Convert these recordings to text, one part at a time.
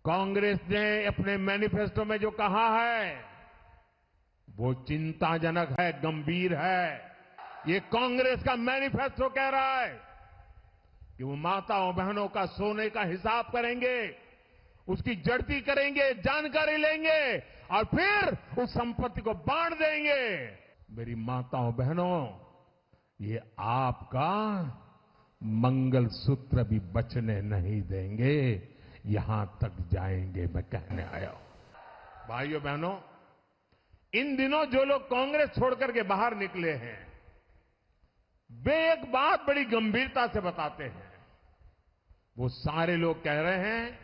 कांग्रेस ने अपने मैनिफेस्टो में जो कहा है वो चिंताजनक है, गंभीर है। ये कांग्रेस का मैनिफेस्टो कह रहा है कि वो माताओं बहनों का सोने का हिसाब करेंगे, उसकी जड़ती करेंगे, जानकारी लेंगे और फिर उस संपत्ति को बांट देंगे। मेरी माताओं बहनों, ये आपका मंगलसूत्र भी बचने नहीं देंगे, यहां तक जाएंगे, मैं कहने आया हूं। भाइयों बहनों, इन दिनों जो लोग कांग्रेस छोड़कर के बाहर निकले हैं, वे एक बात बड़ी गंभीरता से बताते हैं। वो सारे लोग कह रहे हैं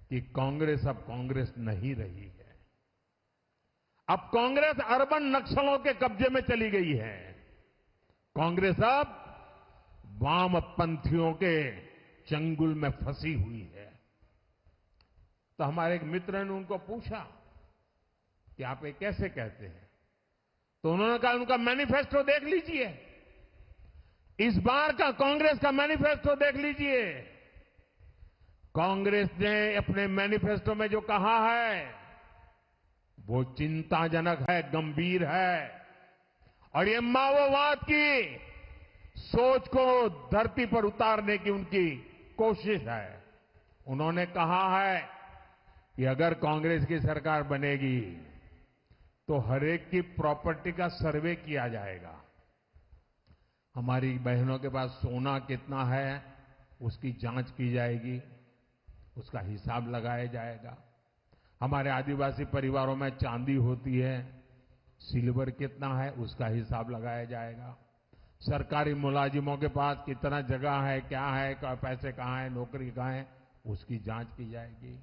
कि कांग्रेस अब कांग्रेस नहीं रही है। अब कांग्रेस अर्बन नक्सलों के कब्जे में चली गई है। कांग्रेस अब वामपंथियों के चंगुल में फंसी हुई है। तो हमारे एक मित्र ने उनको पूछा कि आप ये कैसे कहते हैं? तो उन्होंने कहा, उनका मैनिफेस्टो देख लीजिए, इस बार का कांग्रेस का मैनिफेस्टो देख लीजिए। कांग्रेस ने अपने मैनिफेस्टो में जो कहा है वो चिंताजनक है, गंभीर है और ये माओवाद की सोच को धरती पर उतारने की उनकी कोशिश है। उन्होंने कहा है कि अगर कांग्रेस की सरकार बनेगी तो हरेक की प्रॉपर्टी का सर्वे किया जाएगा। हमारी बहनों के पास सोना कितना है उसकी जांच की जाएगी, उसका हिसाब लगाया जाएगा। हमारे आदिवासी परिवारों में चांदी होती है, सिल्वर कितना है उसका हिसाब लगाया जाएगा। सरकारी मुलाजिमों के पास कितना जगह है, क्या है, पैसे कहां है, नौकरी कहां है, उसकी जांच की जाएगी।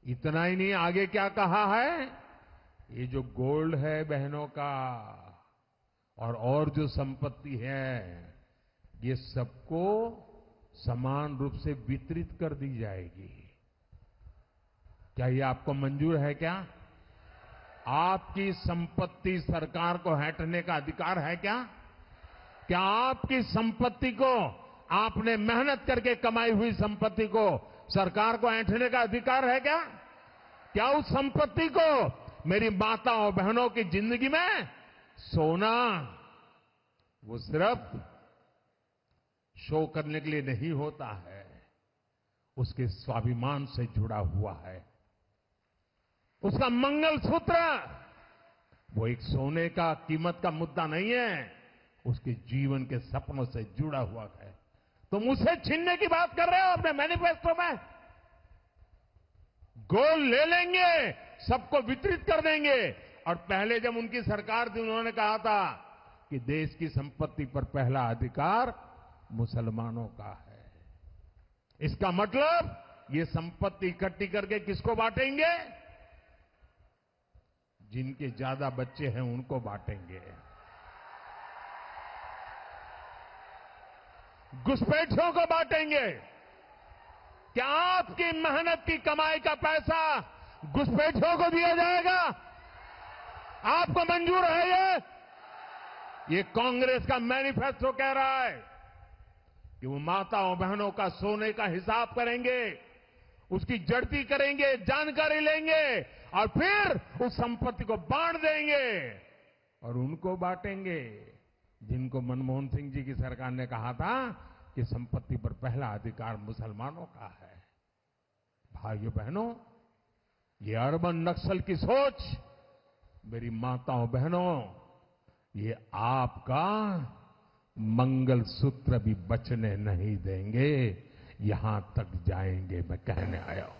इतना ही नहीं, आगे क्या कहा है, ये जो गोल्ड है बहनों का और जो संपत्ति है, ये सबको समान रूप से वितरित कर दी जाएगी। क्या ये आपको मंजूर है? क्या आपकी संपत्ति सरकार को हटने का अधिकार है? क्या आपकी संपत्ति को, आपने मेहनत करके कमाई हुई संपत्ति को सरकार को ऐंठने का अधिकार है? क्या उस संपत्ति को मेरी माताओं बहनों की जिंदगी में सोना वो सिर्फ शो करने के लिए नहीं होता है, उसके स्वाभिमान से जुड़ा हुआ है। उसका मंगलसूत्र वो एक सोने का कीमत का मुद्दा नहीं है, उसके जीवन के सपनों से जुड़ा हुआ है। तुम उसे छीनने की बात कर रहे हो अपने मैनिफेस्टो में। गोल्ड ले लेंगे, सबको वितरित कर देंगे। और पहले जब उनकी सरकार थी उन्होंने कहा था कि देश की संपत्ति पर पहला अधिकार मुसलमानों का है। इसका मतलब ये संपत्ति इकट्ठी करके किसको बांटेंगे? जिनके ज्यादा बच्चे हैं उनको बांटेंगे। घुसपैठियों को बांटेंगे। क्या आपकी मेहनत की कमाई का पैसा घुसपैठियों को दिया जाएगा? आपको मंजूर है? ये कांग्रेस का मैनिफेस्टो कह रहा है कि वो माताओं बहनों का सोने का हिसाब करेंगे, उसकी जड़ती करेंगे, जानकारी लेंगे और फिर उस संपत्ति को बांट देंगे। और उनको बांटेंगे जिनको मनमोहन सिंह जी की सरकार ने कहा था कि संपत्ति पर पहला अधिकार मुसलमानों का है। भाइयों बहनों, ये अर्बन नक्सल की सोच, मेरी माताओं बहनों, ये आपका मंगलसूत्र भी बचने नहीं देंगे, यहां तक जाएंगे, मैं कहने आया हूं।